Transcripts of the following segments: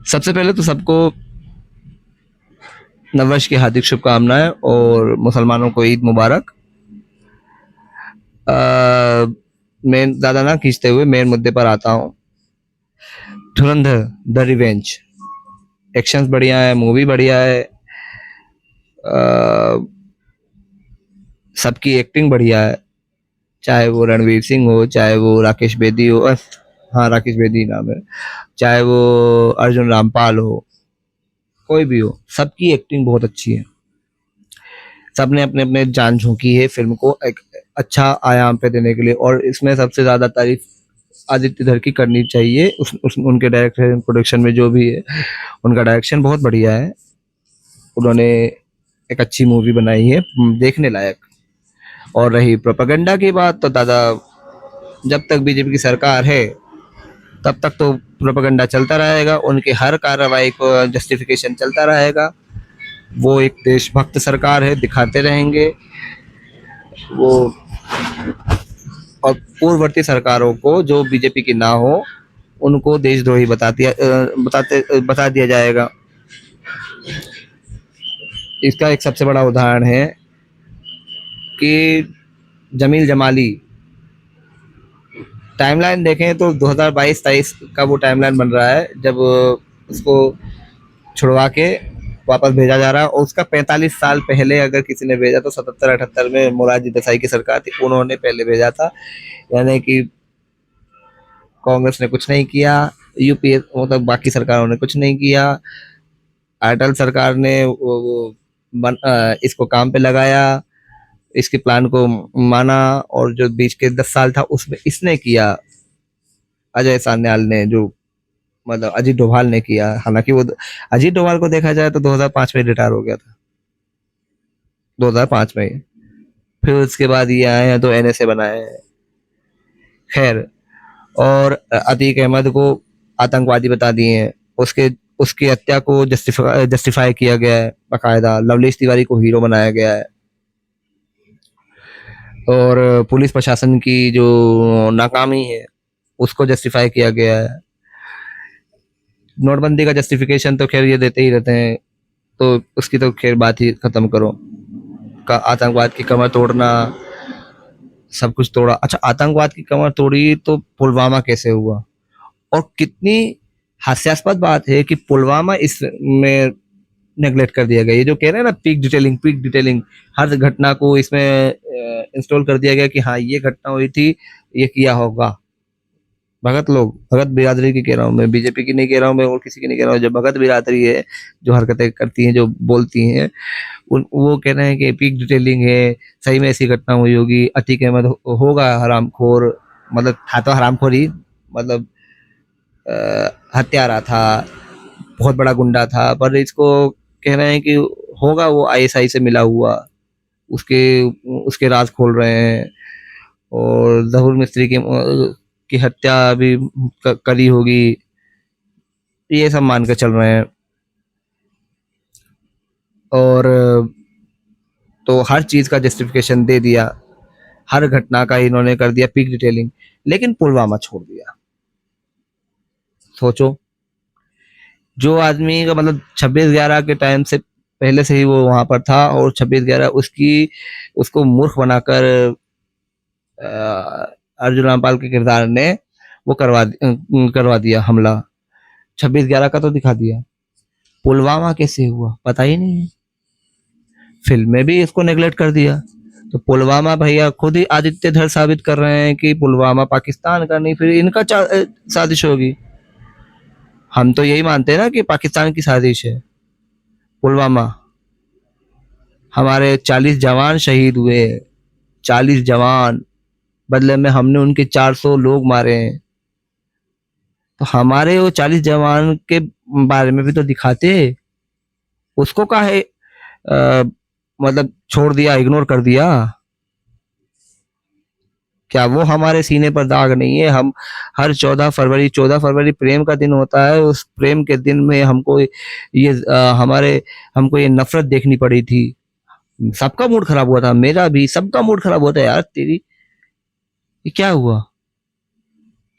सबसे पहले तो सबको नववर्ष की हार्दिक शुभकामनाएं और मुसलमानों को ईद मुबारक। मेन ज़्यादा ना खींचते हुए मेन मुद्दे पर आता हूँ। धुरंधर द रिवेंज, एक्शंस बढ़िया है, मूवी बढ़िया है, सबकी एक्टिंग बढ़िया है, चाहे वो रणवीर सिंह हो, चाहे वो राकेश बेदी हो, हाँ राकेश बेदी नाम है, चाहे वो अर्जुन रामपाल हो, कोई भी हो, सबकी एक्टिंग बहुत अच्छी है। सबने अपने अपने जान झोंकी है फिल्म को एक अच्छा आयाम पे देने के लिए, और इसमें सबसे ज़्यादा तारीफ आदित्य धर की करनी चाहिए। उनके डायरेक्शन प्रोडक्शन में जो भी है, उनका डायरेक्शन बहुत बढ़िया है। उन्होंने एक अच्छी मूवी बनाई है, देखने लायक। और रही प्रोपेगेंडा की बात, तो दादा जब तक बीजेपी की सरकार है तब तक तो प्रोपेगेंडा चलता रहेगा, उनकी हर कार्रवाई को जस्टिफिकेशन चलता रहेगा। वो एक देशभक्त सरकार है, दिखाते रहेंगे वो। और पूर्ववर्ती सरकारों को जो बीजेपी की ना हो, उनको देशद्रोही बता दिया जाएगा। इसका एक सबसे बड़ा उदाहरण है कि जमील जमाली, टाइमलाइन देखें तो 2022-23 का वो टाइमलाइन बन रहा है जब उसको छुड़वा के वापस भेजा जा रहा है, और उसका 45 साल पहले अगर किसी ने भेजा तो 77-78 में मोरारजी देसाई की सरकार थी, उन्होंने पहले भेजा था। यानी कि कांग्रेस ने कुछ नहीं किया, यूपीए मतलब बाकी सरकारों ने कुछ नहीं किया। अटल सरकार ने इसको काम पे लगाया, इसके प्लान को माना, और जो बीच के 10 साल था उसमें इसने किया, अजय सान्याल ने, जो मतलब अजीत डोभाल ने किया। हालांकि वो अजीत डोभाल को देखा जाए तो 2005 में रिटायर हो गया था, 2005 में ही। फिर उसके बाद ये आए हैं तो एनएसए बनाए हैं, खैर। और अतीक अहमद को आतंकवादी बता दिए हैं, उसके उसकी हत्या को जस्टिफाई किया गया है बाकायदा। लवलेश तिवारी को हीरो बनाया गया है, और पुलिस प्रशासन की जो नाकामी है उसको जस्टिफाई किया गया है। नोटबंदी का जस्टिफिकेशन तो खैर ये देते ही रहते हैं, तो उसकी तो खैर बात ही खत्म करो। का आतंकवाद की कमर तोड़ना, सब कुछ तोड़ा। अच्छा, आतंकवाद की कमर तोड़ी तो पुलवामा कैसे हुआ? और कितनी हास्यास्पद बात है कि पुलवामा इसमें नेग्लेक्ट कर दिया गया। ये जो कह रहे हैं ना पीक डिटेलिंग, हर घटना को इसमें इंस्टॉल कर दिया गया कि हाँ ये घटना हुई थी, ये किया होगा। भगत लोग, भगत बिरादरी की कह रहा हूँ मैं, बीजेपी की नहीं कह रहा हूँ मैं, और किसी की नहीं कह रहा हूँ। जो भगत बिरादरी है, जो हरकतें करती हैं, जो बोलती हैं, वो कह रहे हैं कि पीक डिटेलिंग है, सही में ऐसी घटना हुई होगी। अतीक अहमद होगा हरामखोर, मतलब था तो हरामखोर ही, मतलब हत्यारा था, बहुत बड़ा गुंडा था, पर इसको कह रहे हैं कि होगा वो आईएसआई से मिला हुआ, उसके उसके राज खोल रहे हैं। और जहूर मिस्त्री की हत्या भी करी होगी, ये सब मान कर चल रहे हैं। और तो हर चीज़ का जस्टिफिकेशन दे दिया, हर घटना का इन्होंने कर दिया पीक डिटेलिंग, लेकिन पुलवामा छोड़ दिया। सोचो, जो आदमी का मतलब 26/11 के टाइम से पहले से ही वो वहां पर था, और 26/11 उसको मूर्ख बनाकर अर्जुन रामपाल के किरदार ने वो करवा दिया हमला। 26/11 का तो दिखा दिया, पुलवामा कैसे हुआ पता ही नहीं है। फिल्म में भी इसको नेगलेक्ट कर दिया। तो पुलवामा भैया खुद ही आदित्य धर साबित कर रहे हैं कि पुलवामा पाकिस्तान का नहीं, फिर इनका साजिश होगी। हम तो यही मानते हैं ना कि पाकिस्तान की साजिश है पुलवामा। हमारे 40 जवान शहीद हुए, 40 जवान, बदले में हमने उनके 400 लोग मारे हैं। तो हमारे वो 40 जवान के बारे में भी तो दिखाते, उसको काहे मतलब छोड़ दिया, इग्नोर कर दिया? क्या वो हमारे सीने पर दाग नहीं है? हम हर 14 फरवरी प्रेम का दिन होता है, उस प्रेम के दिन में हमको हमको ये नफरत देखनी पड़ी थी। सबका मूड खराब हुआ था, मेरा भी, सबका मूड खराब हुआ था यार। तेरी ये क्या हुआ?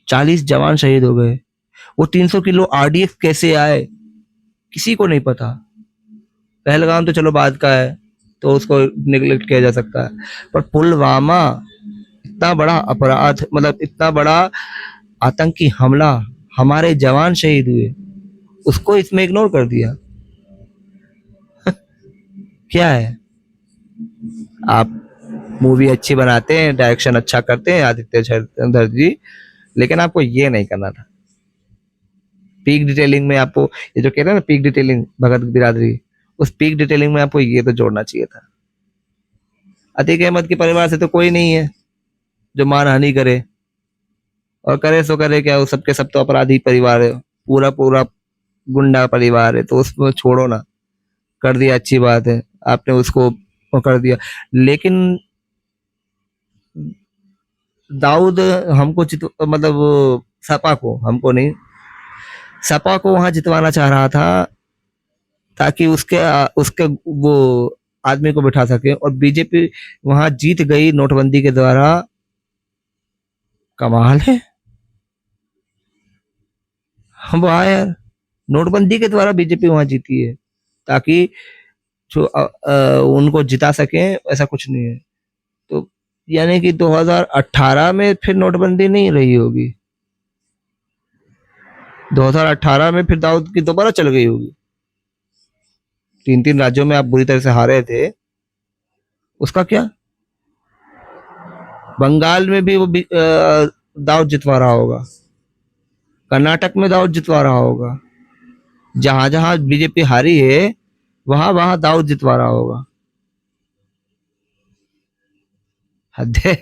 40 जवान शहीद हो गए, वो 300 किलो आरडीएक्स कैसे आए किसी को नहीं पता। पहलगाम तो चलो बाद का है, तो उसको निगलेक्ट किया जा सकता है, पर पुलवामा इतना बड़ा अपराध, मतलब इतना बड़ा आतंकी हमला, हमारे जवान शहीद हुए, उसको इसमें इग्नोर कर दिया। क्या है? आप मूवी अच्छी बनाते हैं, डायरेक्शन अच्छा करते हैं आदित्य चंद्र जी, लेकिन आपको ये नहीं करना था। पीक डिटेलिंग में आपको ये जो कहते हैं ना, पीक डिटेलिंग भगत बिरादरी, उस पीक डिटेलिंग में आपको ये तो जोड़ना चाहिए था। अतीक अहमद के परिवार से तो कोई नहीं है जो मानहानि करे, और करे सो करे क्या, वो सबके सब तो अपराधी परिवार है, पूरा पूरा गुंडा परिवार है, तो उसमें छोड़ो ना, कर दिया अच्छी बात है, आपने उसको वो कर दिया। लेकिन दाऊद हमको मतलब सपा को, हमको नहीं, सपा को वहां जितवाना चाह रहा था, ताकि उसके उसके वो आदमी को बिठा सके, और बीजेपी वहां जीत गई नोटबंदी के द्वारा। कमाल है। हम वाह यार, नोटबंदी के द्वारा बीजेपी वहां जीती है, ताकि जो उनको जिता सके, ऐसा कुछ नहीं है। तो यानी कि 2018 में फिर नोटबंदी नहीं रही होगी, 2018 में फिर दाऊद की दोबारा चल गई होगी। 3 राज्यों में आप बुरी तरह से हारे थे, उसका क्या? बंगाल में भी वो दाऊद जितवा रहा होगा, कर्नाटक में दाऊद जितवा रहा होगा, जहां जहां बीजेपी हारी है वहां वहां दाऊद जितवा रहा होगा। हद है।